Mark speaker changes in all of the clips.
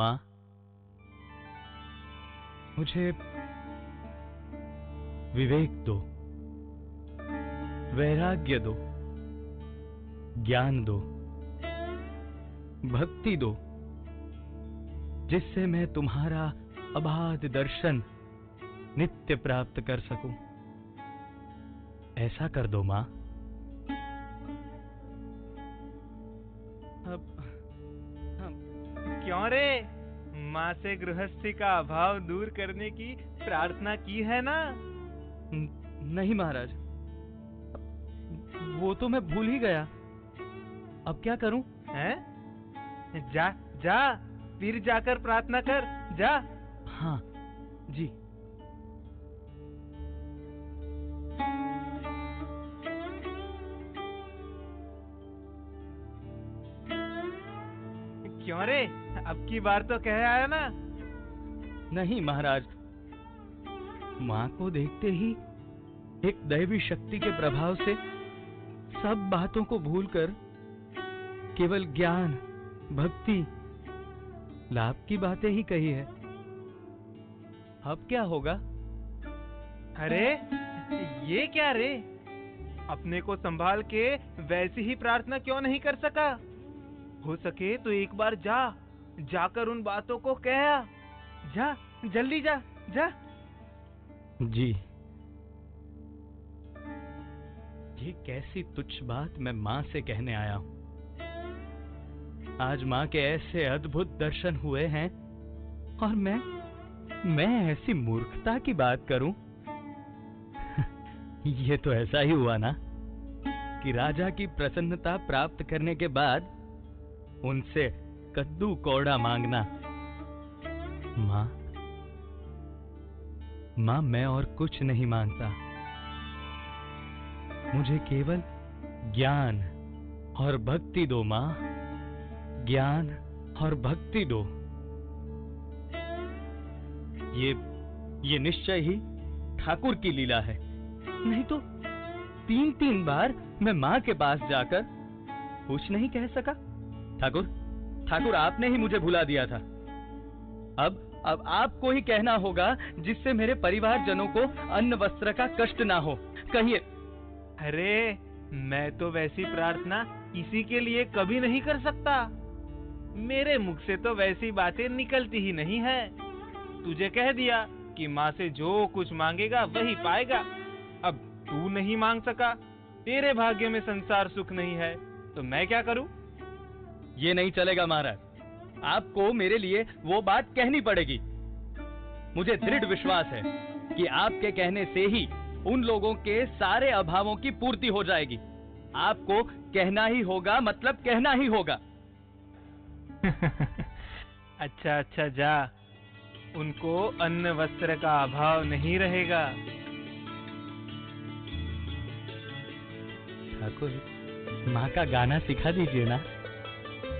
Speaker 1: माँ, मुझे विवेक दो, वैराग्य दो, ज्ञान दो, भक्ति दो, जिससे मैं तुम्हारा अबाध दर्शन नित्य प्राप्त कर सकूं। ऐसा कर दो माँ।
Speaker 2: क्यों रे? माँ से गृहस्थी का अभाव दूर करने की प्रार्थना की है ना?
Speaker 1: नहीं महाराज, वो तो मैं भूल ही गया। अब क्या करूं?
Speaker 2: हैं? जा जा, फिर जाकर प्रार्थना कर, जा।
Speaker 1: हाँ जी।
Speaker 2: क्यों रे, अब की बार तो कह आया ना?
Speaker 1: नहीं महाराज, माँ को देखते ही एक दैवी शक्ति के प्रभाव से सब बातों को भूलकर केवल ज्ञान, भक्ति, लाभ की बातें ही कही है। अब क्या होगा?
Speaker 2: अरे ये क्या रे? अपने को संभाल के वैसी ही प्रार्थना क्यों नहीं कर सका? हो सके तो एक बार जाकर उन बातों को कह आ। जा, जल्दी जा, जा।
Speaker 1: जी, ये कैसी तुच्छ बात मैं माँ से कहने आया हूं। आज माँ के ऐसे अद्भुत दर्शन हुए हैं और मैं ऐसी मूर्खता की बात करूं। ये तो ऐसा ही हुआ ना कि राजा की प्रसन्नता प्राप्त करने के बाद उनसे कद्दू कौड़ा मांगना। माँ, मैं और कुछ नहीं मांगता। मुझे केवल ज्ञान और भक्ति दो माँ, ज्ञान और भक्ति दो। ये निश्चय ही ठाकुर की लीला है। नहीं तो 3 बार मैं माँ के पास जाकर कुछ नहीं कह सका। ठाकुर, आपने ही मुझे भुला दिया था। अब आपको ही कहना होगा, जिससे मेरे परिवारजनों को अन्न वस्त्र का कष्ट ना हो। कहिए।
Speaker 2: अरे मैं तो वैसी प्रार्थना किसी के लिए कभी नहीं कर सकता। मेरे मुख से तो वैसी बातें निकलती ही नहीं है। तुझे कह दिया कि माँ से जो कुछ मांगेगा वही पाएगा। अब तू नहीं मांग सका, तेरे भाग्य में संसार सुख नहीं है, तो मैं क्या करूं?
Speaker 1: ये नहीं चलेगा महाराज, आपको मेरे लिए वो बात कहनी पड़ेगी। मुझे दृढ़ विश्वास है कि आपके कहने से ही उन लोगों के सारे अभावों की पूर्ति हो जाएगी। आपको कहना ही होगा, मतलब कहना ही होगा।
Speaker 2: अच्छा जा, उनको अन्न वस्त्र का अभाव नहीं रहेगा।
Speaker 1: ठाकुर, माँ का गाना सिखा दीजिए ना।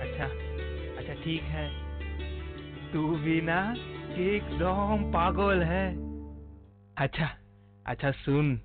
Speaker 2: अच्छा ठीक है। तू भी ना एकदम पागल है। अच्छा सुन।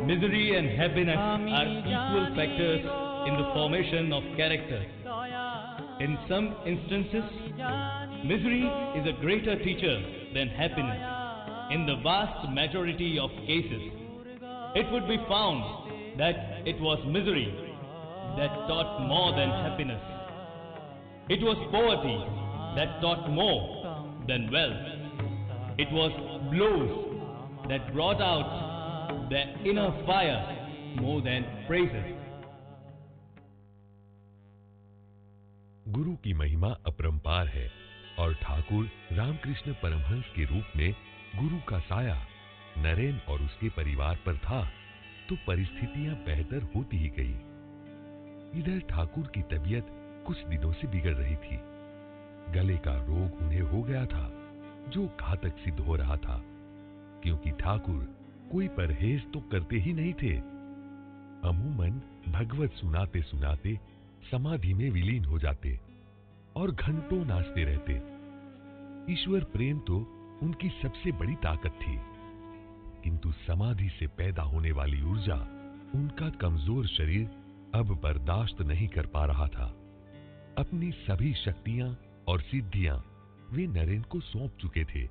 Speaker 1: Misery and happiness are equal factors in the formation of character. In some instances, misery is a greater teacher than happiness. In the vast majority of cases, it would be found that it was misery that taught more than happiness. It was poverty that taught more than wealth. It was blows that brought out their inner fire more than praises.
Speaker 3: गुरु की महिमा अपरंपार है और ठाकुर रामकृष्ण परमहंस के रूप में गुरु का साया नरेन और उसके परिवार पर था, तो परिस्थितियां बेहतर होती ही गई। इधर ठाकुर की तबीयत कुछ दिनों से बिगड़ रही थी। गले का रोग उन्हें हो गया था, जो घातक सिद्ध हो रहा था, क्योंकि ठाकुर कोई परहेज तो करते ही नहीं थे। अमूमन भगवत सुनाते सुनाते समाधि में विलीन हो जाते और घंटों नाचते रहते। ईश्वर प्रेम तो उनकी सबसे बड़ी ताकत थी, किंतु समाधि से पैदा होने वाली ऊर्जा उनका कमजोर शरीर अब बर्दाश्त नहीं कर पा रहा था। अपनी सभी शक्तियां और सिद्धियां वे नरेन को सौंप चुके थे।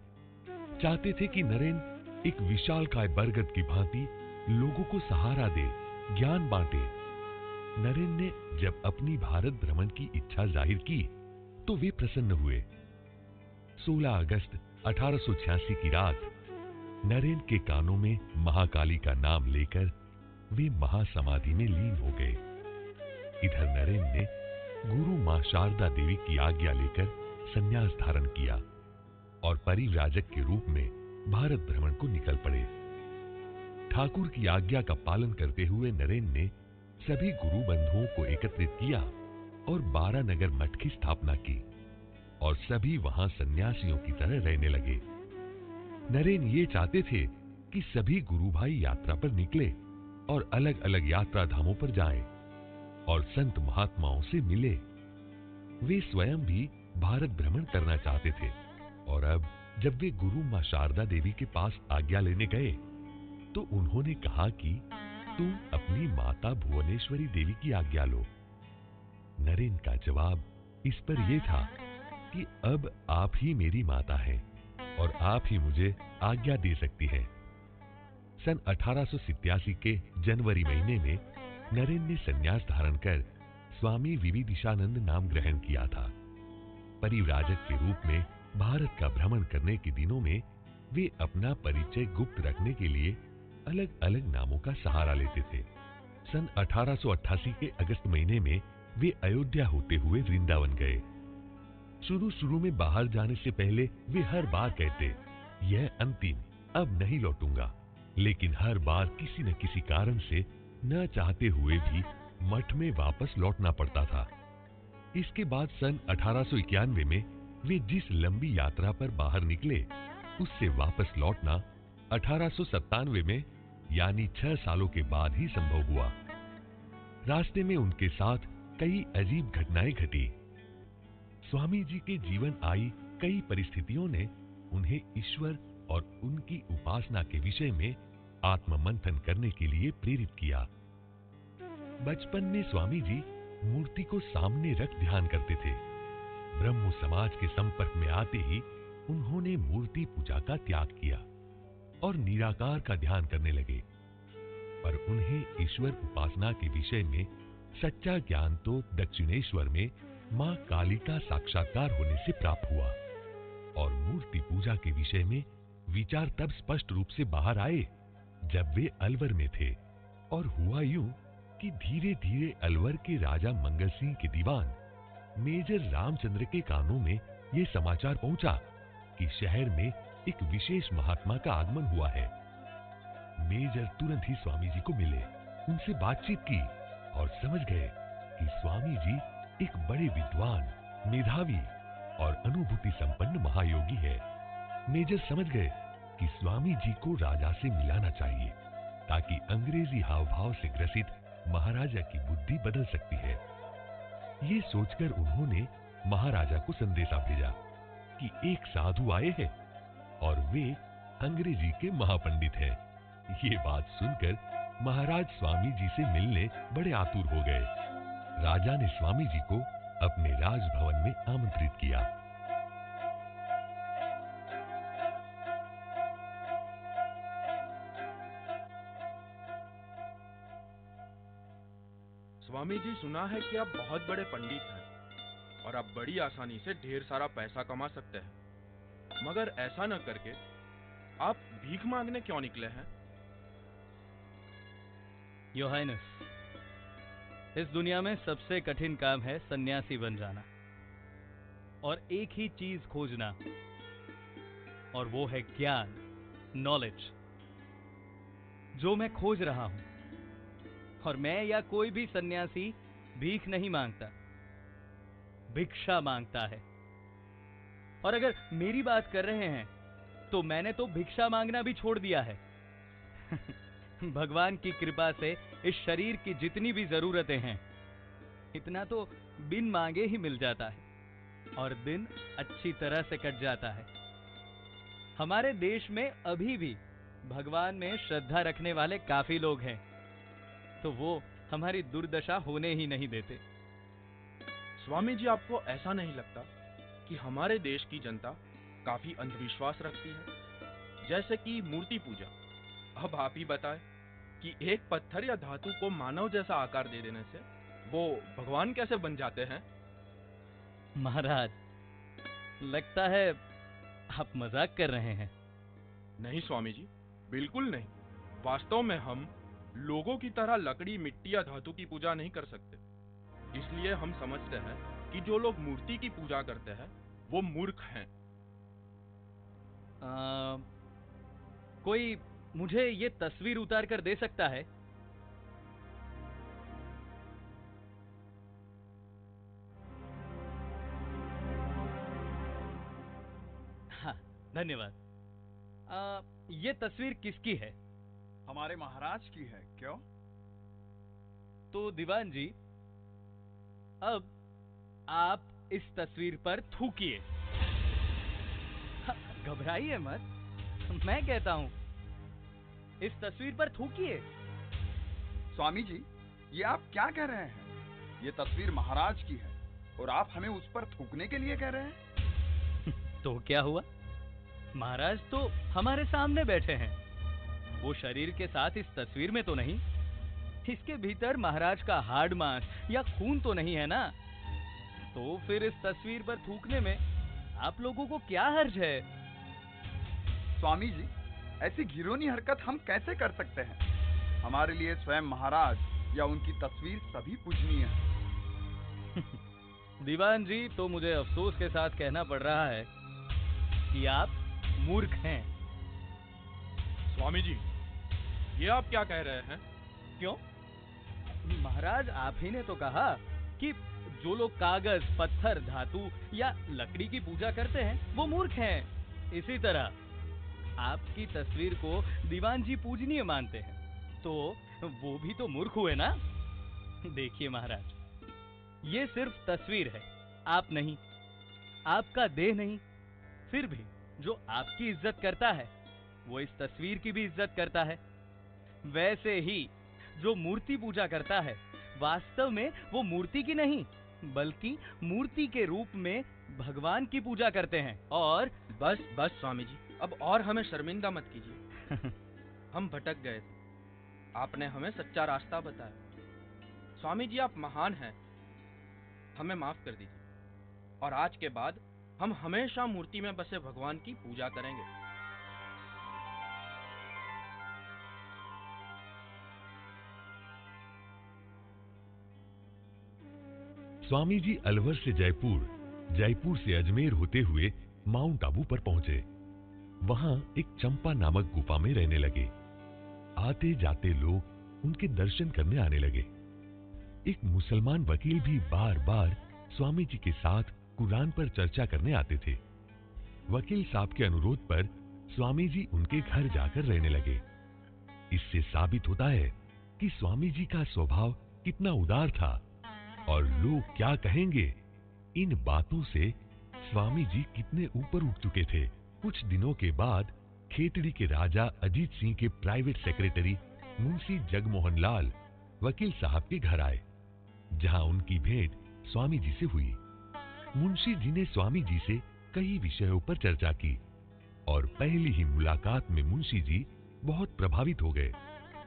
Speaker 3: चाहते थे कि नरेन एक विशालकाय बरगद की भांति लोगों को सहारा दे, ज्ञान बांटे। नरेन ने जब अपनी भारत भ्रमण की इच्छा जाहिर की तो वे प्रसन्न हुए। 16 अगस्त 1886 की रात नरेन के कानों में महाकाली का नाम लेकर वे महासमाधि में लीन हो गए। इधर नरेन ने गुरु मां शारदा देवी की आज्ञा लेकर संन्यास धारण किया और परिव्राजक के रूप में भारत भ्रमण को निकल पड़े। ठाकुर की आज्ञा का पालन करते हुए नरेन ने सभी गुरु बंधुओं को एकत्रित किया और 12 नगर मठ की स्थापना की और सभी वहां सन्यासियों की तरह रहने लगे। नरेन ये चाहते थे कि सभी गुरु भाई यात्रा पर निकले और अलग अलग यात्रा धामों पर जाएं और संत महात्माओं से मिले। वे स्वयं भी भारत भ्रमण करना चाहते थे और अब जब वे गुरु मां शारदा देवी के पास आज्ञा लेने गए तो उन्होंने कहा कि तुम अपनी माता भुवनेश्वरी देवी की आज्ञा लो। नरेन का जवाब इस पर यह था कि अब आप ही मेरी माता हैं और आप ही मुझे आज्ञा दे सकती हैं। सन 1887 के जनवरी महीने में नरेन ने संन्यास धारण कर स्वामी विविदिशानंद नाम ग्रहण किया था। परिव्राजक के रूप में भारत का भ्रमण करने के दिनों में वे अपना परिचय गुप्त रखने के लिए अलग अलग नामों का सहारा लेते थे। सन 1888 के अगस्त महीने में वे अयोध्या होते हुए वृंदावन गए। शुरू में बाहर जाने से पहले वे हर बार कहते, यह अंतिम, अब नहीं लौटूंगा। लेकिन हर बार किसी न किसी कारण से न चाहते हुए भी मठ में वापस लौटना पड़ता था। इसके बाद सन 1891 में वे जिस लंबी यात्रा पर बाहर निकले उससे वापस लौटना 1897 में यानी 6 सालों के बाद ही संभव हुआ। रास्ते में उनके साथ कई अजीब घटनाएं घटी। स्वामी जी के जीवन आई कई परिस्थितियों ने उन्हें ईश्वर और उनकी उपासना के विषय में आत्ममंथन करने के लिए प्रेरित किया। बचपन में स्वामी जी मूर्ति को सामने रख ध्यान करते थे। ब्रह्म समाज के संपर्क में आते ही उन्होंने मूर्ति पूजा का त्याग किया और निराकार का ध्यान करने लगे। पर उन्हें ईश्वर उपासना के विषय में सच्चा ज्ञान तो दक्षिणेश्वर में मां काली का साक्षात्कार होने से प्राप्त हुआ और मूर्ति पूजा के विषय में विचार तब स्पष्ट रूप से बाहर आए जब वे अलवर में थे। और हुआ यूं कि धीरे धीरे अलवर के राजा मंगल सिंह के दीवान मेजर रामचंद्र के कानों में यह समाचार पहुंचा कि शहर में एक विशेष महात्मा का आगमन हुआ है। मेजर तुरंत ही स्वामी जी को मिले, उनसे बातचीत की और समझ गए कि स्वामी जी एक बड़े विद्वान, मेधावी और अनुभूति संपन्न महायोगी है। मेजर समझ गए कि स्वामी जी को राजा से मिलाना चाहिए ताकि अंग्रेजी हाव भाव से ग्रसित महाराजा की बुद्धि बदल सकती है। ये सोचकर उन्होंने महाराजा को संदेशा भेजा कि एक साधु आए हैं और वे अंग्रेजी के महापंडित हैं। ये बात सुनकर महाराज स्वामी जी से मिलने बड़े आतुर हो गए। राजा ने स्वामी जी को अपने राजभवन में आमंत्रित किया।
Speaker 4: स्वामी जी, सुना है कि आप बहुत बड़े पंडित हैं और आप बड़ी आसानी से ढेर सारा पैसा कमा सकते हैं, मगर ऐसा न करके आप भीख मांगने क्यों निकले हैं?
Speaker 1: योर हाइनेस, इस दुनिया में सबसे कठिन काम है सन्यासी बन जाना और एक ही चीज खोजना, और वो है ज्ञान, नॉलेज, जो मैं खोज रहा हूं। और मैं या कोई भी सन्यासी भीख नहीं मांगता, भिक्षा मांगता है। और अगर मेरी बात कर रहे हैं तो मैंने तो भिक्षा मांगना भी छोड़ दिया है। भगवान की कृपा से इस शरीर की जितनी भी जरूरतें हैं, इतना तो बिन मांगे ही मिल जाता है और दिन अच्छी तरह से कट जाता है। हमारे देश में अभी भी भगवान में श्रद्धा रखने वाले काफी लोग हैं, तो वो हमारी दुर्दशा होने ही नहीं देते।
Speaker 4: स्वामी जी, आपको ऐसा नहीं लगता कि हमारे देश की जनता काफी अंधविश्वास रखती है, जैसे कि मूर्ति पूजा? अब आप ही बताएं कि एक पत्थर या धातु को मानव जैसा आकार दे देने से वो भगवान कैसे बन जाते हैं?
Speaker 1: महाराज, लगता है आप मजाक कर रहे हैं।
Speaker 4: नहीं स्वामी जी, बिल्कुल नहीं। वास्तव में हम लोगों की तरह लकड़ी, मिट्टी या धातु की पूजा नहीं कर सकते। इसलिए हम समझते हैं कि जो लोग मूर्ति की पूजा करते हैं वो मूर्ख हैं।
Speaker 1: कोई मुझे ये तस्वीर उतार कर दे सकता है? हाँ, धन्यवाद। ये तस्वीर किसकी है?
Speaker 5: हमारे महाराज की है। क्यों?
Speaker 1: तो दीवान जी, अब आप इस तस्वीर पर थूकिए। घबराइए मत, मैं कहता हूं, इस तस्वीर पर थूकिए।
Speaker 5: स्वामी जी, ये आप क्या कह रहे हैं? ये तस्वीर महाराज की है और आप हमें उस पर थूकने के लिए कह रहे हैं?
Speaker 1: तो क्या हुआ? महाराज तो हमारे सामने बैठे हैं। वो शरीर के साथ इस तस्वीर में तो नहीं। इसके भीतर महाराज का हाड़ मांस या खून तो नहीं है ना? तो फिर इस तस्वीर पर थूकने में आप लोगों को क्या हर्ज है?
Speaker 5: स्वामी जी, ऐसी घिनौनी हरकत हम कैसे कर सकते हैं? हमारे लिए स्वयं महाराज या उनकी तस्वीर सभी पूजनीय है।
Speaker 1: दीवान जी, तो मुझे अफसोस के साथ कहना पड़ रहा है कि आप मूर्ख हैं।
Speaker 4: स्वामी जी, ये आप क्या कह रहे हैं?
Speaker 1: क्यों? महाराज, आप ही ने तो कहा कि जो लोग कागज, पत्थर, धातु या लकड़ी की पूजा करते हैं वो मूर्ख हैं। इसी तरह आपकी तस्वीर को दीवान जी पूजनीय मानते हैं, तो वो भी तो मूर्ख हुए ना? देखिए महाराज, ये सिर्फ तस्वीर है, आप नहीं, आपका देह नहीं। फिर भी जो आपकी इज्जत करता है वो इस तस्वीर की भी इज्जत करता है। वैसे ही जो मूर्ति पूजा करता है, वास्तव में वो मूर्ति की नहीं बल्कि मूर्ति के रूप में भगवान की पूजा करते हैं। और
Speaker 4: बस बस स्वामी जी, अब और हमें शर्मिंदा मत कीजिए। हम भटक गए थे, आपने हमें सच्चा रास्ता बताया। स्वामी जी, आप महान हैं, हमें माफ कर दीजिए और आज के बाद हम हमेशा मूर्ति में बसे भगवान की पूजा करेंगे।
Speaker 3: स्वामी जी अलवर से जयपुर, जयपुर से अजमेर होते हुए माउंट आबू पर पहुंचे। वहां एक चंपा नामक गुफा में रहने लगे। आते जाते लोग उनके दर्शन करने आने लगे। एक मुसलमान वकील भी बार बार स्वामी जी के साथ कुरान पर चर्चा करने आते थे। वकील साहब के अनुरोध पर स्वामी जी उनके घर जाकर रहने लगे। इससे साबित होता है कि स्वामी जी का स्वभाव कितना उदार था और लोग क्या कहेंगे, इन बातों से स्वामी जी कितने ऊपर उठ चुके थे। कुछ दिनों के बाद खेतड़ी के राजा अजीत सिंह के प्राइवेट सेक्रेटरी मुंशी जगमोहन लाल वकील साहब के घर आए, जहां उनकी भेंट स्वामी जी से हुई। मुंशी जी ने स्वामी जी से कई विषयों पर चर्चा की और पहली ही मुलाकात में मुंशी जी बहुत प्रभावित हो गए।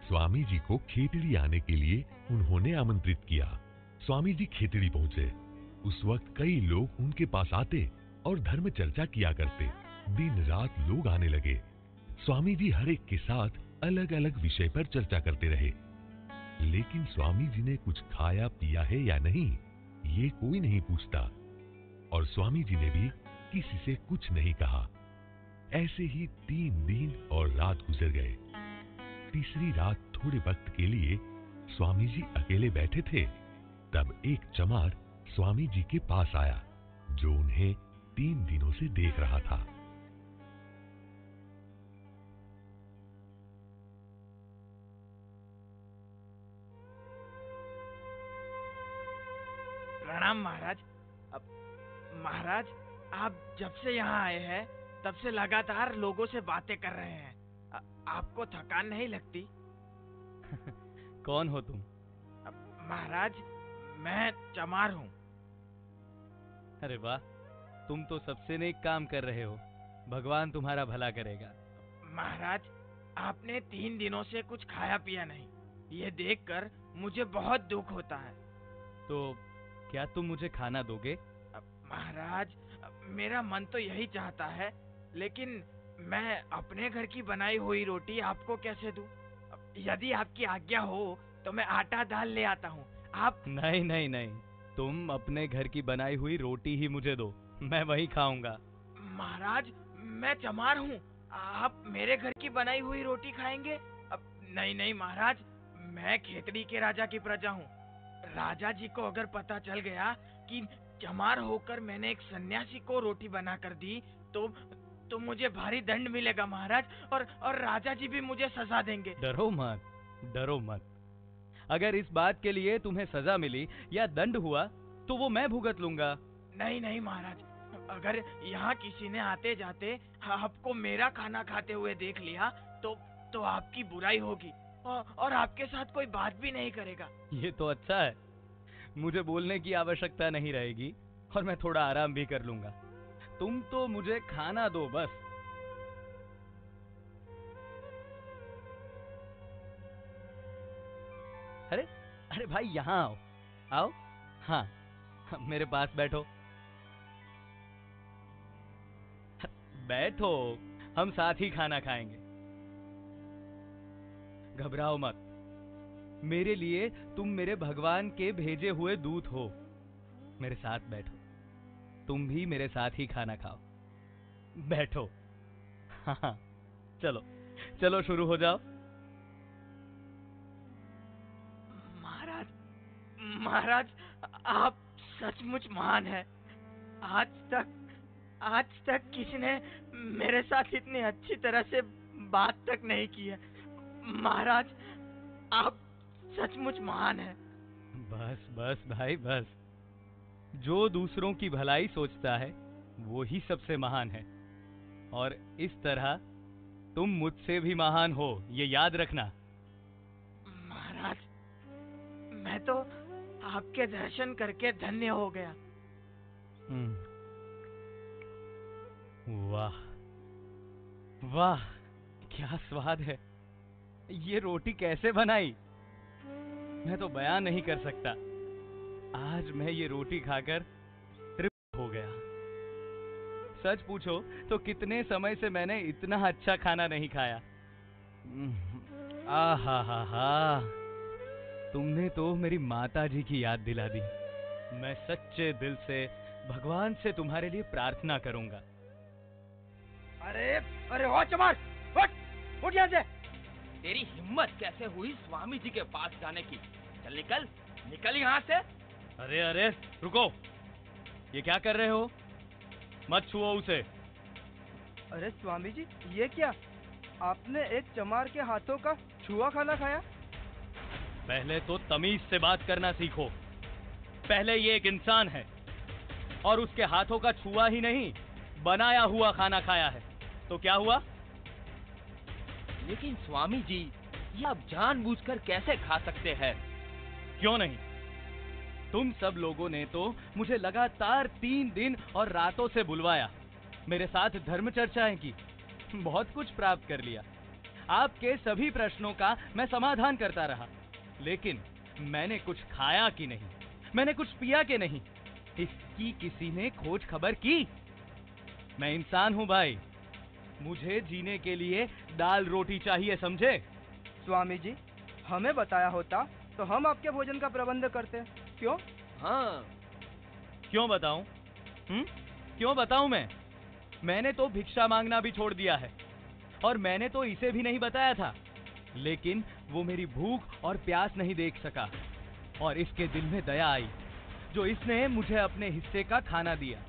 Speaker 3: स्वामी जी को खेतड़ी आने के लिए उन्होंने आमंत्रित किया। स्वामी जी खेतड़ी पहुंचे। उस वक्त कई लोग उनके पास आते और धर्म चर्चा किया करते। दिन रात लोग आने लगे। स्वामी जी हर एक के साथ अलग अलग विषय पर चर्चा करते रहे। लेकिन स्वामी जी ने कुछ खाया पिया है या नहीं, ये कोई नहीं पूछता, और स्वामी जी ने भी किसी से कुछ नहीं कहा। ऐसे ही 3 दिन और रात गुजर गए। तीसरी रात थोड़े वक्त के लिए स्वामी जी अकेले बैठे थे। तब एक चमार स्वामी जी के पास आया, जो उन्हें 3 दिनों से देख रहा था।
Speaker 2: प्रणाम महाराज। महाराज, आप जब से यहाँ आए हैं तब से लगातार लोगों से बातें कर रहे हैं। आपको थकान नहीं लगती?
Speaker 1: कौन हो तुम?
Speaker 2: महाराज, मैं चमार हूँ।
Speaker 1: अरे वाह, तुम तो सबसे नेक काम कर रहे हो। भगवान तुम्हारा भला करेगा।
Speaker 2: महाराज, आपने 3 दिनों से कुछ खाया पिया नहीं, ये देखकर मुझे बहुत दुख होता है।
Speaker 1: तो क्या तुम मुझे खाना दोगे?
Speaker 2: महाराज, मेरा मन तो यही चाहता है, लेकिन मैं अपने घर की बनाई हुई रोटी आपको कैसे दूं? यदि आपकी आज्ञा हो तो मैं आटा दाल ले आता हूँ। आप
Speaker 1: नहीं नहीं नहीं, तुम अपने घर की बनाई हुई रोटी ही मुझे दो, मैं वही खाऊंगा।
Speaker 2: महाराज, मैं चमार हूँ, आप मेरे घर की बनाई हुई रोटी खाएंगे? नहीं नहीं महाराज, मैं खेतड़ी के राजा की प्रजा हूँ। राजा जी को अगर पता चल गया कि चमार होकर मैंने एक सन्यासी को रोटी बनाकर दी तो मुझे भारी दंड मिलेगा महाराज, और राजा जी भी मुझे सजा देंगे।
Speaker 1: डरो मत, डरो मत। अगर इस बात के लिए तुम्हें सजा मिली या दंड हुआ तो वो मैं भुगत लूंगा।
Speaker 2: नहीं नहीं महाराज, अगर यहाँ किसी ने आते जाते आपको मेरा खाना खाते हुए देख लिया तो आपकी बुराई होगी, और आपके साथ कोई बात भी नहीं करेगा।
Speaker 1: ये तो अच्छा है, मुझे बोलने की आवश्यकता नहीं रहेगी और मैं थोड़ा आराम भी कर लूंगा। तुम तो मुझे खाना दो बस। अरे अरे भाई, यहाँ आओ आओ। हाँ, मेरे पास बैठो। बैठो, हम साथ ही खाना खाएंगे। घबराओ मत, मेरे लिए तुम मेरे भगवान के भेजे हुए दूत हो। मेरे साथ बैठो, तुम भी मेरे साथ ही खाना खाओ। बैठो। हाँ, चलो चलो शुरू हो जाओ।
Speaker 2: महाराज, आप सचमुच महान हैं। आज तक किसी ने मेरे साथ इतनी अच्छी तरह से बात तक नहीं की है। महाराज, आप सचमुच महान हैं।
Speaker 1: बस बस भाई बस। जो दूसरों की भलाई सोचता है वो ही सबसे महान है, और इस तरह तुम मुझसे भी महान हो, ये याद रखना।
Speaker 2: महाराज, मैं तो आपके दर्शन करके धन्य हो गया।
Speaker 1: वाह वाह, क्या स्वाद है। ये रोटी कैसे बनाई, मैं तो बयान नहीं कर सकता। आज मैं ये रोटी खाकर तृप्त हो गया। सच पूछो तो कितने समय से मैंने इतना अच्छा खाना नहीं खाया। आहा हा हा, तुमने तो मेरी माता जी की याद दिला दी। मैं सच्चे दिल से भगवान से तुम्हारे लिए प्रार्थना करूंगा।
Speaker 4: अरे अरे ओ चमार, उठ यहाँ से। तेरी हिम्मत कैसे हुई स्वामी जी के पास जाने की? चल निकल निकल यहाँ से।
Speaker 1: अरे अरे रुको, ये क्या कर रहे हो? मत छुओ उसे।
Speaker 6: अरे स्वामी जी, ये क्या? आपने एक चमार के हाथों का छुआ खाना खाया?
Speaker 1: पहले तो तमीज से बात करना सीखो। पहले ये एक इंसान है और उसके हाथों का छुआ ही नहीं, बनाया हुआ खाना खाया है। तो क्या हुआ?
Speaker 4: लेकिन स्वामी जी, ये आप जानबूझकर कैसे खा सकते हैं?
Speaker 1: क्यों नहीं? तुम सब लोगों ने तो मुझे लगातार 3 दिन और रातों से बुलवाया, मेरे साथ धर्म चर्चाएं की, बहुत कुछ प्राप्त कर लिया। आपके सभी प्रश्नों का मैं समाधान करता रहा, लेकिन मैंने कुछ खाया कि नहीं, मैंने कुछ पिया कि नहीं, इसकी किसी ने खोज खबर की? मैं इंसान हूं भाई, मुझे जीने के लिए दाल रोटी चाहिए, समझे?
Speaker 6: स्वामी जी, हमें बताया होता तो हम आपके भोजन का प्रबंध करते हैं। क्यों?
Speaker 4: हाँ,
Speaker 1: क्यों बताऊं? क्यों बताऊं मैंने तो भिक्षा मांगना भी छोड़ दिया है, और मैंने तो इसे भी नहीं बताया था, लेकिन वो मेरी भूख और प्यास नहीं देख सका, और इसके दिल में दया आई, जो इसने मुझे अपने हिस्से का खाना दिया।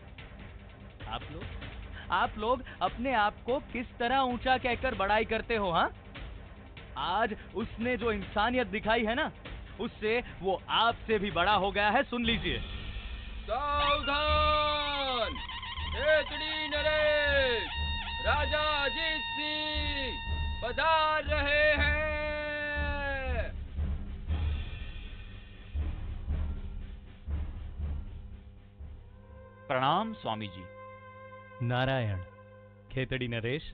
Speaker 1: आप लोग अपने आप को किस तरह ऊंचा कहकर बड़ाई करते हो, हाँ? आज उसने जो इंसानियत दिखाई है ना, उससे वो आपसे भी बड़ा हो गया है। सुन लीजिए।
Speaker 4: सावधान! खेतड़ी नरेश, राजा अजीत सिंह पधार रहे हैं।
Speaker 7: प्रणाम स्वामी जी।
Speaker 1: नारायण। खेतड़ी नरेश,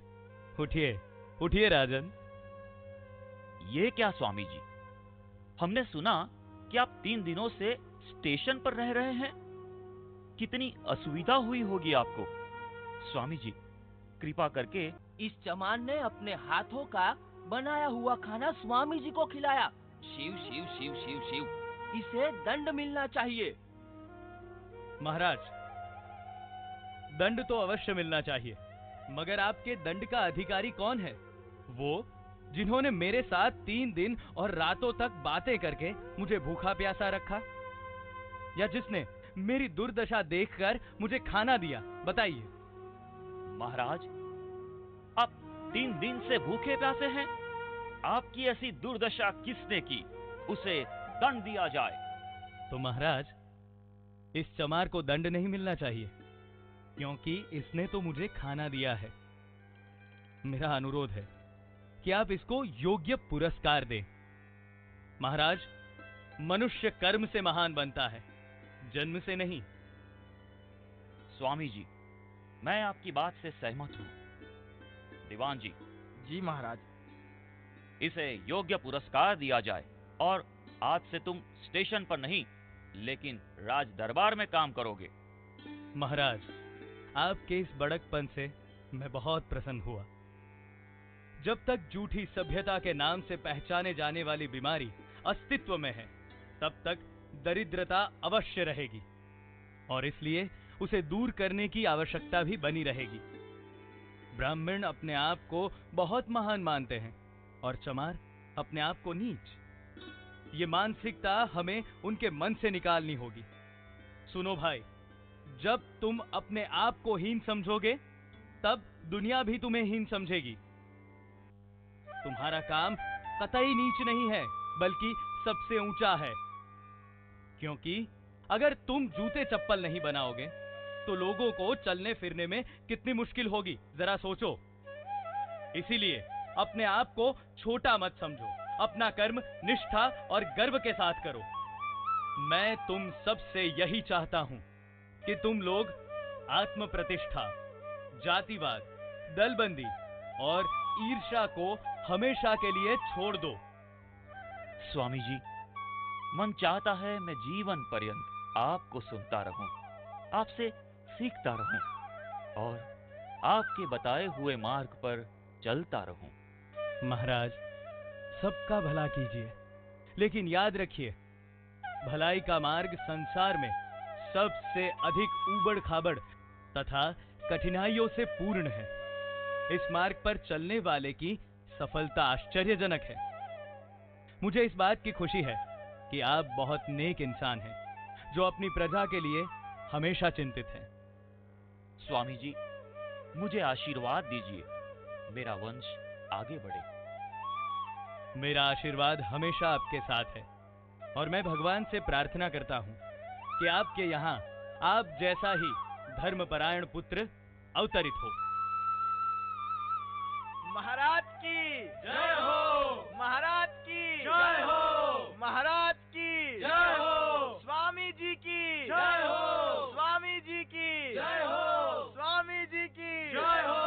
Speaker 1: उठिए उठिए राजन।
Speaker 7: ये क्या स्वामी जी, हमने सुना कि आप 3 दिनों से स्टेशन पर रह रहे हैं। कितनी असुविधा हुई होगी आपको। स्वामी जी, कृपा करके।
Speaker 8: इस चमान ने अपने हाथों का बनाया हुआ खाना स्वामी जी को खिलाया। शिव शिव शिव शिव शिव, इसे दंड मिलना चाहिए।
Speaker 1: महाराज, दंड तो अवश्य मिलना चाहिए, मगर आपके दंड का अधिकारी कौन है? वो जिन्होंने मेरे साथ 3 दिन और रातों तक बातें करके मुझे भूखा प्यासा रखा, या जिसने मेरी दुर्दशा देखकर मुझे खाना दिया? बताइए।
Speaker 7: महाराज, आप 3 दिन से भूखे प्यासे हैं। आपकी ऐसी दुर्दशा किसने की? उसे दंड दिया जाए।
Speaker 1: तो महाराज, इस चमार को दंड नहीं मिलना चाहिए, क्योंकि इसने तो मुझे खाना दिया है। मेरा अनुरोध है कि आप इसको योग्य पुरस्कार दें। महाराज, मनुष्य कर्म से महान बनता है, जन्म से नहीं।
Speaker 7: स्वामी जी, मैं आपकी बात से सहमत हूं। दीवान जी।
Speaker 4: जी महाराज।
Speaker 7: इसे योग्य पुरस्कार दिया जाए, और आज से तुम स्टेशन पर नहीं, लेकिन राज दरबार में काम करोगे।
Speaker 1: महाराज, आपके इस बड़कपन से मैं बहुत प्रसन्न हुआ। जब तक झूठी सभ्यता के नाम से पहचाने जाने वाली बीमारी अस्तित्व में है, तब तक दरिद्रता अवश्य रहेगी, और इसलिए उसे दूर करने की आवश्यकता भी बनी रहेगी। ब्राह्मण अपने आप को बहुत महान मानते हैं, और चमार अपने आप को नीच। ये मानसिकता हमें उनके मन से निकालनी होगी। सुनो भाई, जब तुम अपने आप को हीन समझोगे, तब दुनिया भी तुम्हें हीन समझेगी। तुम्हारा काम कतई नीच नहीं है, बल्कि सबसे ऊंचा है, क्योंकि अगर तुम जूते चप्पल नहीं बनाओगे, तो लोगों को चलने फिरने में कितनी मुश्किल होगी, जरा सोचो। इसीलिए अपने आप को छोटा मत समझो, अपना कर्म निष्ठा और गर्व के साथ करो। मैं तुम सबसे यही चाहता हूं कि तुम लोग आत्म प्रतिष्ठा, जातिवाद, दलबंदी और ईर्ष्या को हमेशा के लिए छोड़ दो।
Speaker 7: स्वामी जी, मन चाहता है मैं जीवन पर्यंत आपको सुनता रहूं, आपसे सीखता रहूं, और आपके बताए हुए मार्ग पर चलता रहूं।
Speaker 1: महाराज, सबका भला कीजिए, लेकिन याद रखिए, भलाई का मार्ग संसार में सबसे अधिक ऊबड़ खाबड़ तथा कठिनाइयों से पूर्ण है। इस मार्ग पर चलने वाले की सफलता आश्चर्यजनक है। मुझे इस बात की खुशी है कि आप बहुत नेक इंसान हैं, जो अपनी प्रजा के लिए हमेशा चिंतित हैं।
Speaker 7: स्वामी जी, मुझे आशीर्वाद दीजिए, मेरा वंश आगे बढ़े।
Speaker 1: मेरा आशीर्वाद हमेशा आपके साथ है, और मैं भगवान से प्रार्थना करता हूं कि आपके यहाँ आप जैसा ही धर्मपरायण पुत्र अवतरित हो।
Speaker 6: महाराज की
Speaker 2: जय हो।
Speaker 6: महाराज की
Speaker 2: जय हो।
Speaker 6: महाराज की
Speaker 2: जय हो।
Speaker 6: स्वामी जी की
Speaker 2: जय हो।
Speaker 6: स्वामी जी की
Speaker 2: जय हो।
Speaker 6: स्वामी जी की
Speaker 2: जय हो।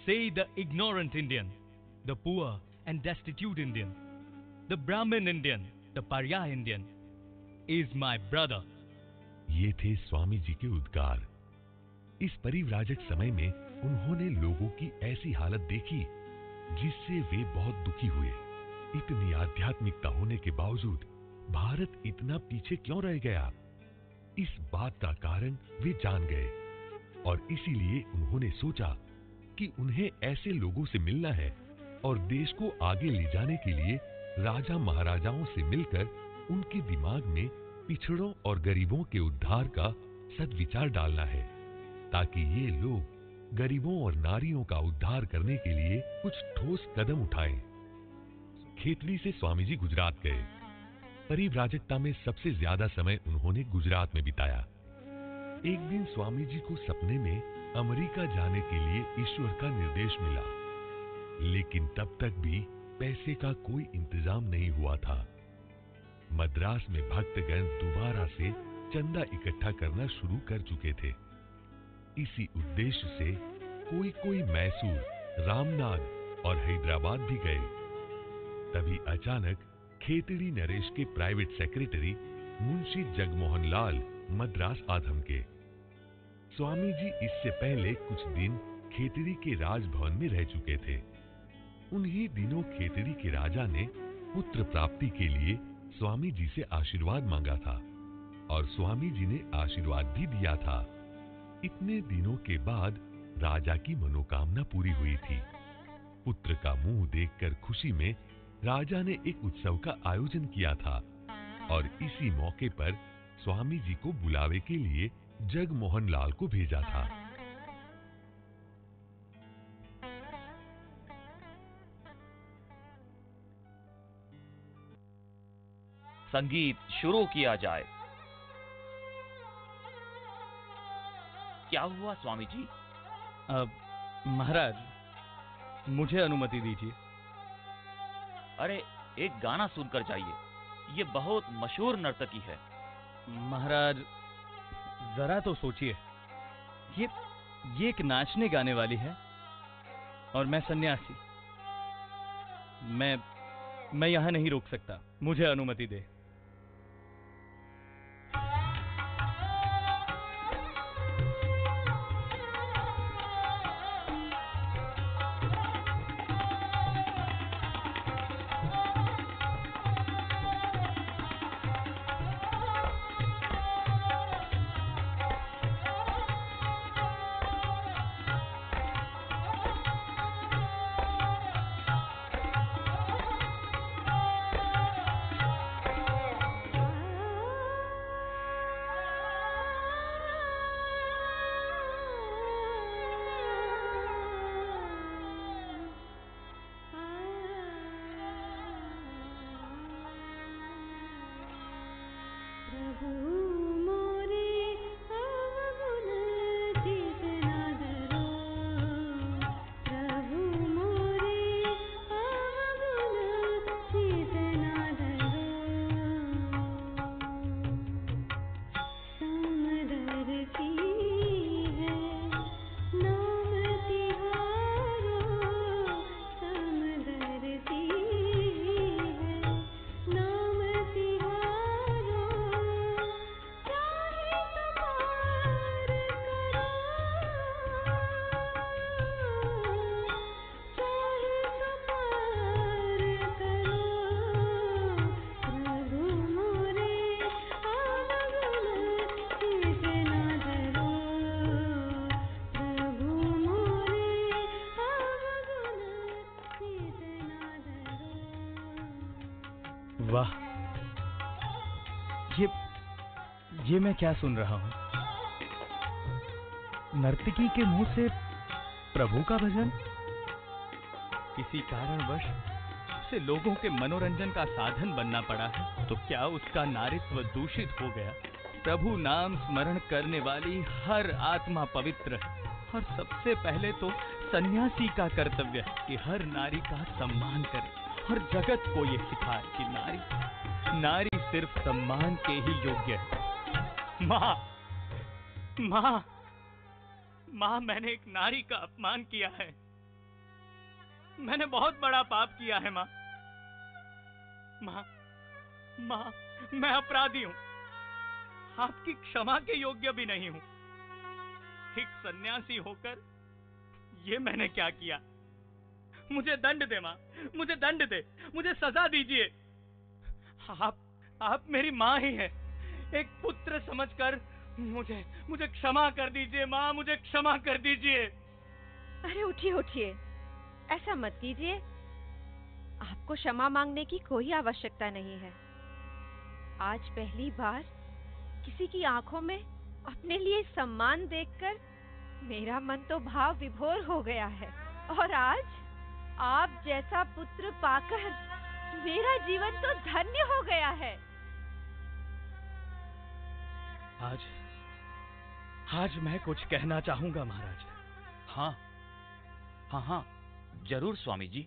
Speaker 1: Say the ignorant Indian, the poor and destitute Indian, the Brahmin Indian, the Pariah Indian is my brother.
Speaker 3: ये थे स्वामी जी के उद्गार, इस परिव्राजक समय में उन्होंने लोगों की ऐसी हालत देखी जिससे वे बहुत दुखी हुए। इतनी आध्यात्मिकता होने के बावजूद भारत इतना पीछे क्यों रह गया? इस बात का कारण वे जान गए और इसीलिए उन्होंने सोचा कि उन्हें ऐसे लोगों से मिलना है और देश को आगे ले जाने के लिए राजा महाराजाओं से मिलकर उनके दिमाग में पिछड़ों और गरीबों के उद्धार का सद्विचार डालना है, ताकि ये लोग गरीबों और नारियों का उद्धार करने के लिए कुछ ठोस कदम उठाएं। खेतड़ी से स्वामी जी गुजरात गए। परिव्राजकता में सबसे ज्यादा समय उन्होंने गुजरात में बिताया। एक दिन स्वामी जी को सपने में अमेरिका जाने के लिए ईश्वर का निर्देश मिला, लेकिन तब तक भी पैसे का कोई इंतजाम नहीं हुआ था। मद्रास में भक्तगण दोबारा से चंदा इकट्ठा करना शुरू कर चुके थे। इसी उद्देश्य से कोई कोई मैसूर, रामनाद और हैदराबाद भी गए। तभी अचानक खेतड़ी नरेश के प्राइवेट सेक्रेटरी मुंशी जगमोहन लाल मद्रास आ धमके। स्वामी जी इससे पहले कुछ दिन खेतड़ी के राजभवन में रह चुके थे। उन्हीं दिनों खेतड़ी के राजा ने पुत्र प्राप्ति के लिए स्वामी जी से आशीर्वाद मांगा था और स्वामी जी ने आशीर्वाद भी दिया था। इतने दिनों के बाद राजा की मनोकामना पूरी हुई थी। पुत्र का मुंह देखकर खुशी में राजा ने एक उत्सव का आयोजन किया था और इसी मौके पर स्वामी जी को बुलावे के लिए जगमोहन लाल को भेजा था।
Speaker 7: संगीत शुरू किया जाए। क्या हुआ स्वामी जी?
Speaker 1: महाराज, मुझे अनुमति दीजिए।
Speaker 7: अरे एक गाना सुनकर जाइए, ये बहुत मशहूर नर्तकी है।
Speaker 1: महाराज जरा तो सोचिए, ये एक नाचने गाने वाली है और मैं सन्यासी। मैं यहां नहीं रुक सकता, मुझे अनुमति दे। वाह, ये मैं क्या सुन रहा हूं? नर्तकी के मुंह से प्रभु का भजन। किसी कारणवश उसे लोगों के मनोरंजन का साधन बनना पड़ा है, तो क्या उसका नारीत्व दूषित हो गया? प्रभु नाम स्मरण करने वाली हर आत्मा पवित्र है और सबसे पहले तो सन्यासी का कर्तव्य है कि हर नारी का सम्मान करे और जगत को ये सिखाए कि नारी सिर्फ सम्मान के ही योग्य है। माँ, मैंने एक नारी का अपमान किया है। मैंने बहुत बड़ा पाप किया है माँ, मैं अपराधी हूँ, आपकी क्षमा के योग्य भी नहीं हूँ।
Speaker 2: एक सन्यासी होकर ये मैंने क्या किया? मुझे दंड दे माँ, मुझे दंड दे, मुझे सजा दीजिए। आप मेरी माँ ही हैं। एक पुत्र समझकर मुझे क्षमा कर दीजिए माँ, मुझे क्षमा कर दीजिए।
Speaker 9: अरे उठिए उठिए, ऐसा मत कीजिए। आपको क्षमा मांगने की कोई आवश्यकता नहीं है। आज पहली बार किसी की आंखों में अपने लिए सम्मान देखकर मेरा मन तो भाव विभोर हो गया है। और आज आप जैसा पुत्र पाकर मेरा जीवन तो धन्य हो गया है।
Speaker 1: आज मैं कुछ कहना चाहूंगा महाराज।
Speaker 7: हाँ, जरूर स्वामी जी।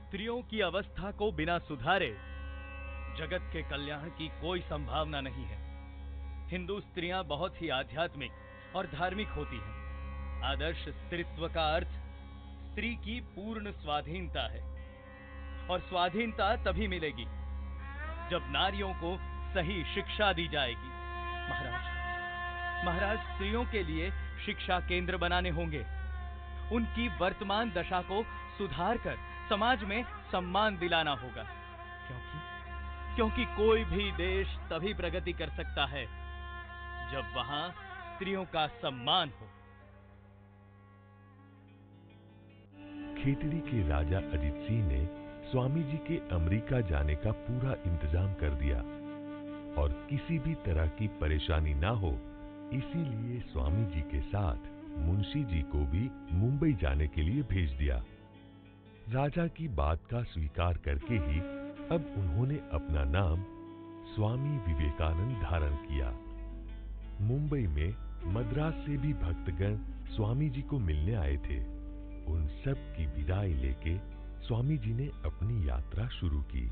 Speaker 1: स्त्रियों की अवस्था को बिना सुधारे जगत के कल्याण की कोई संभावना नहीं है। हिंदू स्त्रियां बहुत ही आध्यात्मिक और धार्मिक होती हैं। आदर्श स्त्रीत्व का अर्थ स्त्री की पूर्ण स्वाधीनता है, और स्वाधीनता तभी मिलेगी जब नारियों को सही शिक्षा दी जाएगी। महाराज, स्त्रियों के लिए शिक्षा केंद्र बनाने होंगे। उनकी वर्तमान दशा को सुधार कर समाज में सम्मान दिलाना होगा, क्योंकि कोई भी देश तभी प्रगति कर सकता है जब वहां स्त्रियों का सम्मान हो।
Speaker 3: खेतड़ी के राजा अजित सिंह ने स्वामी जी के अमेरिका जाने का पूरा इंतजाम कर दिया, और किसी भी तरह की परेशानी ना हो इसीलिए स्वामी जी के साथ मुंशी जी को भी मुंबई जाने के लिए भेज दिया। राजा की बात का स्वीकार करके ही अब उन्होंने अपना नाम स्वामी विवेकानंद धारण किया। मुंबई में मद्रास से भी भक्तगण स्वामी जी को मिलने आए थे। उन सब की विदाई लेके स्वामी जी ने अपनी यात्रा शुरू की।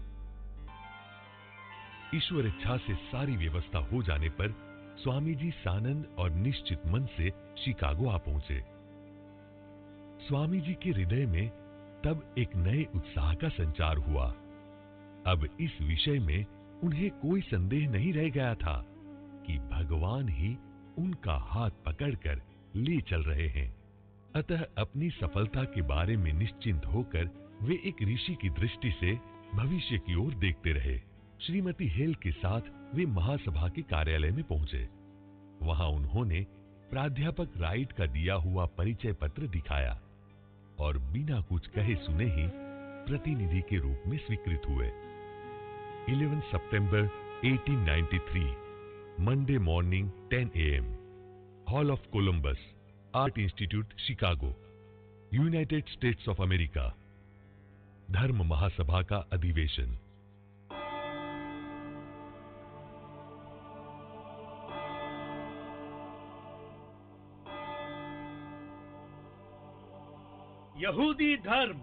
Speaker 3: ईश्वर इच्छा से सारी व्यवस्था हो जाने पर स्वामी जी सानंद और निश्चित मन से शिकागो आ पहुंचे। स्वामी जी के हृदय में तब एक नए उत्साह का संचार हुआ। अब इस विषय में उन्हें कोई संदेह नहीं रह गया था कि भगवान ही उनका हाथ पकड़कर ले चल रहे हैं। अतः अपनी सफलता के बारे में निश्चिंत होकर वे एक ऋषि की दृष्टि से भविष्य की ओर देखते रहे। श्रीमती हेल के साथ वे महासभा के कार्यालय में पहुंचे। वहां उन्होंने प्राध्यापक राइट का दिया हुआ परिचय पत्र दिखाया और बिना कुछ कहे सुने ही प्रतिनिधि के रूप में स्वीकृत हुए। 11 सितंबर 1893 Monday morning 10 AM hall of Columbus art institute Chicago, United states of America. धर्म महासभा का अधिवेशन।
Speaker 1: यहूदी धर्म,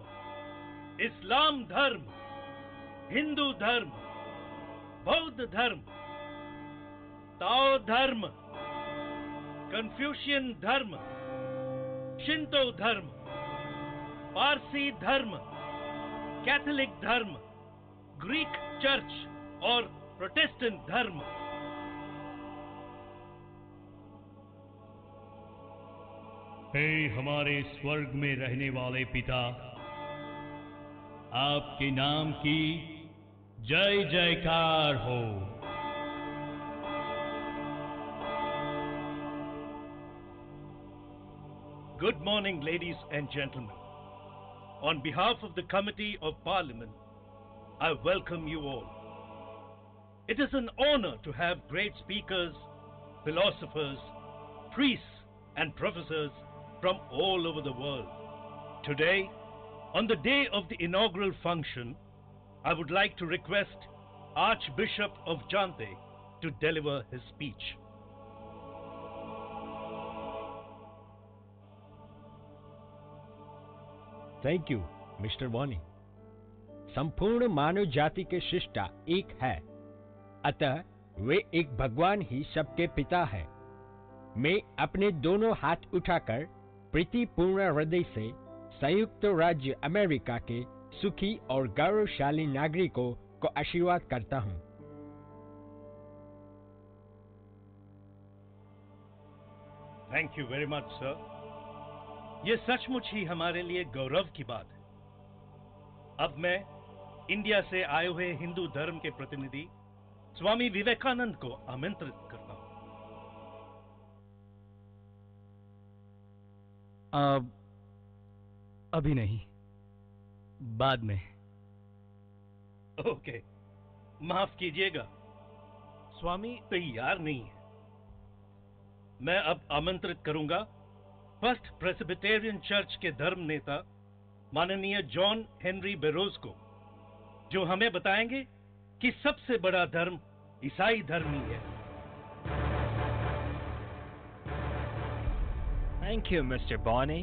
Speaker 1: इस्लाम धर्म, हिंदू धर्म, बौद्ध धर्म, ताओ धर्म, कन्फ्यूशियन धर्म, शिंतो धर्म, पारसी धर्म, कैथोलिक धर्म, ग्रीक चर्च और प्रोटेस्टेंट धर्म। हे हमारे स्वर्ग में रहने वाले पिता, आपके नाम की जय जयकार हो। Good morning, ladies and gentlemen. On behalf of the Committee of Parliament, I welcome you all. It is an honor to have great speakers, philosophers, priests, and professors from all over the world. Today, on the day of the inaugural function, I would like to request Archbishop of Jante to deliver his speech.
Speaker 10: Thank you mister वानी। संपूर्ण मानव जाति के सृष्टा एक है, अतः वे एक भगवान ही सबके पिता है। मैं अपने दोनों हाथ उठाकर प्रीतिपूर्ण हृदय से संयुक्त राज्य अमेरिका के सुखी और गौरवशाली नागरिकों को आशीर्वाद करता हूँ।
Speaker 11: Thank you very much sir. ये सचमुच ही हमारे लिए गौरव की बात है। अब मैं इंडिया से आए हुए हिंदू धर्म के प्रतिनिधि स्वामी विवेकानंद को आमंत्रित करता हूं।
Speaker 1: अभी नहीं, बाद में।
Speaker 11: ओके, माफ कीजिएगा, स्वामी तैयार नहीं है। मैं अब आमंत्रित करूंगा फर्स्ट प्रेस्बिटेरियन चर्च के धर्म नेता माननीय जॉन हेनरी बेरोज को, जो हमें बताएंगे कि सबसे बड़ा धर्म ईसाई धर्म ही है।
Speaker 10: Thank you Mr Bonnie.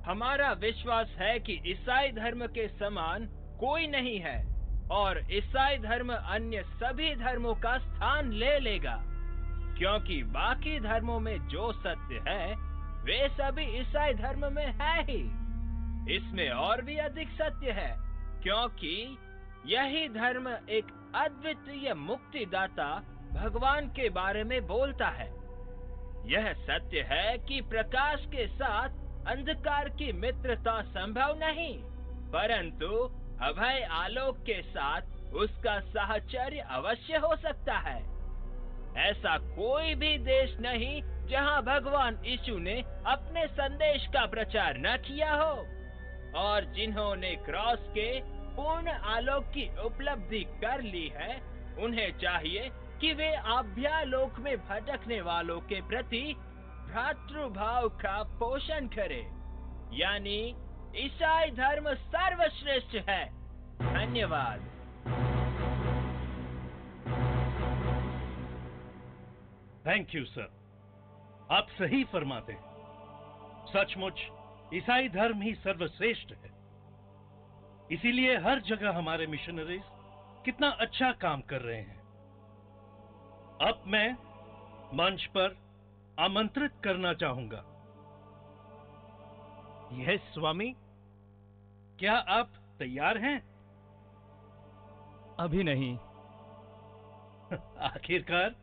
Speaker 2: हमारा विश्वास है कि ईसाई धर्म के समान कोई नहीं है और ईसाई धर्म अन्य सभी धर्मों का स्थान ले लेगा, क्योंकि बाकी धर्मों में जो सत्य है वे सभी ईसाई धर्म में है ही। इसमें और भी अधिक सत्य है, क्योंकि यही धर्म एक अद्वितीय मुक्तिदाता भगवान के बारे में बोलता है। यह सत्य है कि प्रकाश के साथ अंधकार की मित्रता संभव नहीं, परंतु अभय आलोक के साथ उसका साहचर्य अवश्य हो सकता है। ऐसा कोई भी देश नहीं जहां भगवान यीशु ने अपने संदेश का प्रचार न किया हो, और जिन्होंने क्रॉस के पूर्ण आलोक की उपलब्धि कर ली है, उन्हें चाहिए कि वे आभ्यालोक में भटकने वालों के प्रति भ्रातृभाव का पोषण करें। यानी ईसाई धर्म सर्वश्रेष्ठ है। धन्यवाद।
Speaker 11: थैंक यू सर, आप सही फरमाते हैं। सचमुच ईसाई धर्म ही सर्वश्रेष्ठ है। इसीलिए हर जगह हमारे मिशनरीज कितना अच्छा काम कर रहे हैं। अब मैं मंच पर आमंत्रित करना चाहूंगा।
Speaker 10: यस स्वामी।
Speaker 11: क्या आप तैयार हैं?
Speaker 1: अभी नहीं।
Speaker 11: आखिरकार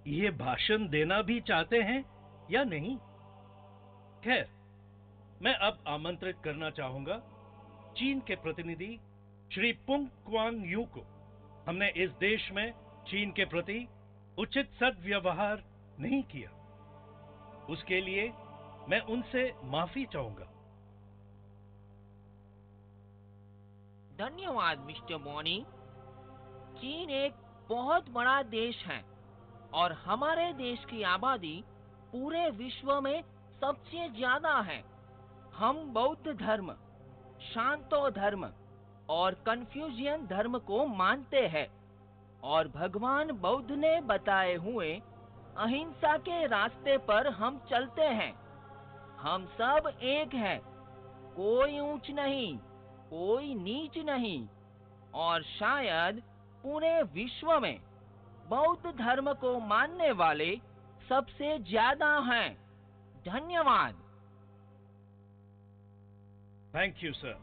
Speaker 11: ये भाषण देना भी चाहते हैं या नहीं? खैर, मैं अब आमंत्रित करना चाहूंगा चीन के प्रतिनिधि श्री पुंग क्वान यू को। हमने इस देश में चीन के प्रति उचित सद्व्यवहार नहीं किया, उसके लिए मैं उनसे माफी चाहूंगा।
Speaker 8: धन्यवाद मिस्टर बॉनी। चीन एक बहुत बड़ा देश है और हमारे देश की आबादी पूरे विश्व में सबसे ज्यादा है। हम बौद्ध धर्म, शांतो धर्म और कन्फ्यूशियन धर्म को मानते हैं और भगवान बुद्ध ने बताए हुए अहिंसा के रास्ते पर हम चलते हैं। हम सब एक हैं, कोई ऊंच नहीं, कोई नीच नहीं, और शायद पूरे विश्व में बौद्ध धर्म को मानने वाले सबसे ज्यादा हैं। धन्यवाद।
Speaker 11: Thank you sir.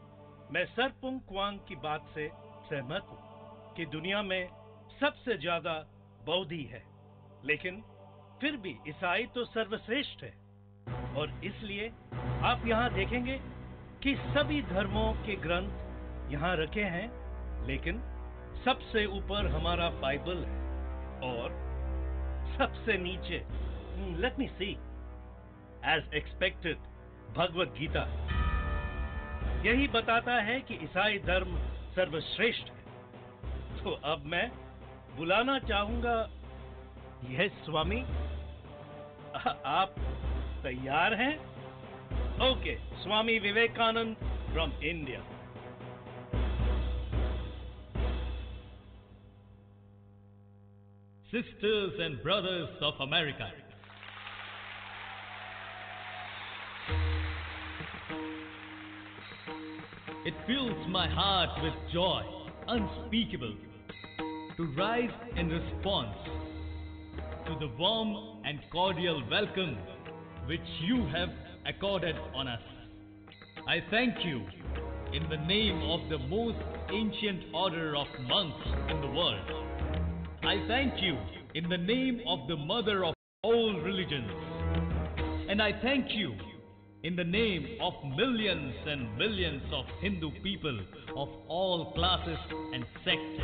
Speaker 11: मैं सर पुंग क्वांग की बात से सहमत हूँ कि दुनिया में सबसे ज्यादा बौद्धी है, लेकिन फिर भी ईसाई तो सर्वश्रेष्ठ है। और इसलिए आप यहाँ देखेंगे कि सभी धर्मों के ग्रंथ यहाँ रखे हैं, लेकिन सबसे ऊपर हमारा बाइबल है और सबसे नीचे लेट मी सी, एज एक्सपेक्टेड, भगवत गीता। यही बताता है कि ईसाई धर्म सर्वश्रेष्ठ है। तो अब मैं बुलाना चाहूंगा।
Speaker 10: यस स्वामी।
Speaker 11: आप तैयार हैं? Okay, Swami Vivekananda from India.
Speaker 1: Sisters and brothers of America, it fills my heart with joy unspeakable to rise in response to the warm and cordial welcome which you have accorded on us. I thank you in the name of the most ancient order of monks in the world. I thank you in the name of the mother of all religions, and I thank you in the name of millions and millions of Hindu people of all classes and sects.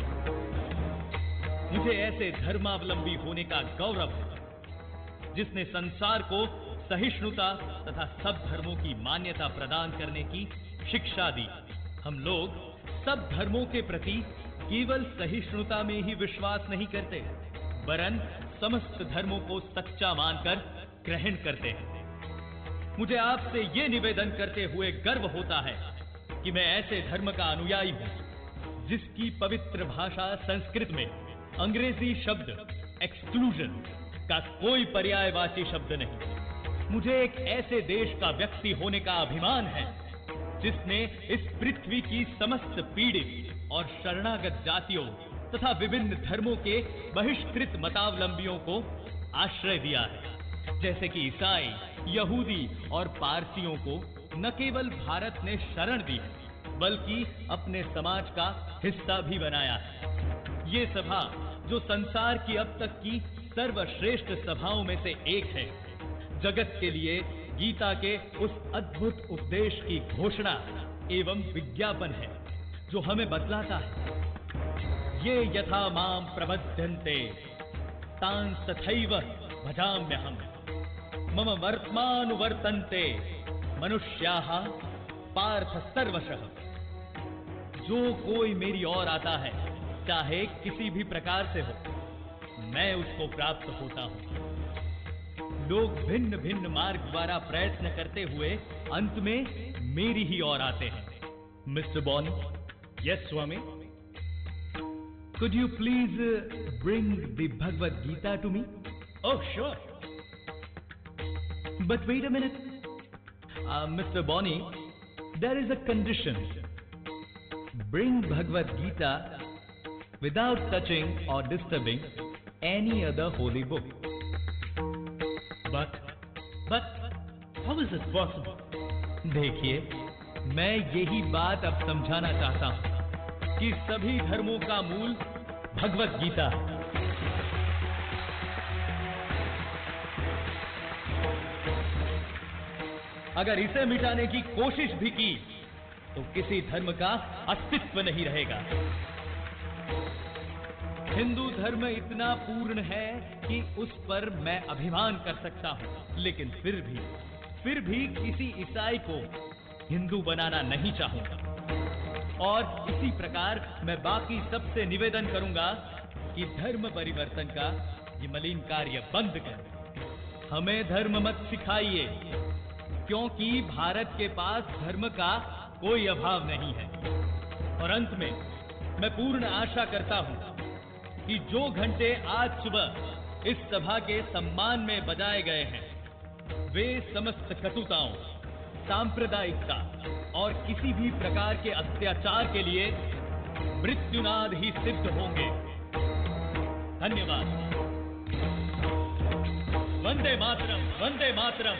Speaker 1: मुझे ऐसे धर्मावलंबी होने का गौरव है जिसने संसार को सहिष्णुता तथा सब धर्मों की मान्यता प्रदान करने की शिक्षा दी। हम लोग सब धर्मों के प्रति केवल सहिष्णुता में ही विश्वास नहीं करते, वरन समस्त धर्मों को सच्चा मानकर ग्रहण करते हैं। मुझे आपसे ये निवेदन करते हुए गर्व होता है कि मैं ऐसे धर्म का अनुयायी हूं जिसकी पवित्र भाषा संस्कृत में अंग्रेजी शब्द एक्सक्लूजन का कोई पर्यायवाची शब्द नहीं। मुझे एक ऐसे देश का व्यक्ति होने का अभिमान है जिसने इस पृथ्वी की समस्त पीड़ित और शरणागत जातियों तथा विभिन्न धर्मों के बहिष्कृत मतावलंबियों को आश्रय दिया है। जैसे कि ईसाई, यहूदी और पारसियों को न केवल भारत ने शरण दी है बल्कि अपने समाज का हिस्सा भी बनाया है। ये सभा जो संसार की अब तक की सर्वश्रेष्ठ सभाओं में से एक है, जगत के लिए गीता के उस अद्भुत उपदेश की घोषणा एवं विज्ञापन है जो हमें बतलाता है, ये यथा माम प्रबध्यन्ते तान् तथैव भजाम्यहम्, मम वर्त्मानुवर्तन्ते मनुष्याः पार्थ सर्वशः। जो कोई मेरी ओर आता है, चाहे किसी भी प्रकार से हो, मैं उसको प्राप्त होता हूं। लोग भिन्न भिन्न मार्ग द्वारा प्रयत्न करते हुए अंत में मेरी ही ओर आते हैं। Mr Bonnie.
Speaker 11: Yes Swami.
Speaker 1: Could you please bring the Bhagavad Gita to me?
Speaker 11: Oh, sure.
Speaker 1: But wait a minute. Mr. Bonney, there is a condition. Bring Bhagavad Gita without touching or disturbing any other holy book.
Speaker 11: But how is it possible?
Speaker 1: देखिए, मैं यही बात अब समझाना चाहता हूं कि सभी धर्मों का मूल भगवत गीता है। अगर इसे मिटाने की कोशिश भी की तो किसी धर्म का अस्तित्व नहीं रहेगा। हिंदू धर्म इतना पूर्ण है कि उस पर मैं अभिमान कर सकता हूं, लेकिन फिर भी किसी ईसाई को हिंदू बनाना नहीं चाहूंगा। और इसी प्रकार मैं बाकी सबसे निवेदन करूंगा कि धर्म परिवर्तन का ये मलिन कार्य बंद करें। हमें धर्म मत सिखाइए, क्योंकि भारत के पास धर्म का कोई अभाव नहीं है। और अंत में मैं पूर्ण आशा करता हूं कि जो घंटे आज सुबह इस सभा के सम्मान में बजाए गए हैं, वे समस्त कटुताओं, सांप्रदायिकता और किसी भी प्रकार के अत्याचार के लिए मृत्युनाद ही सिद्ध होंगे। धन्यवाद। वंदे मातरम, वंदे मातरम।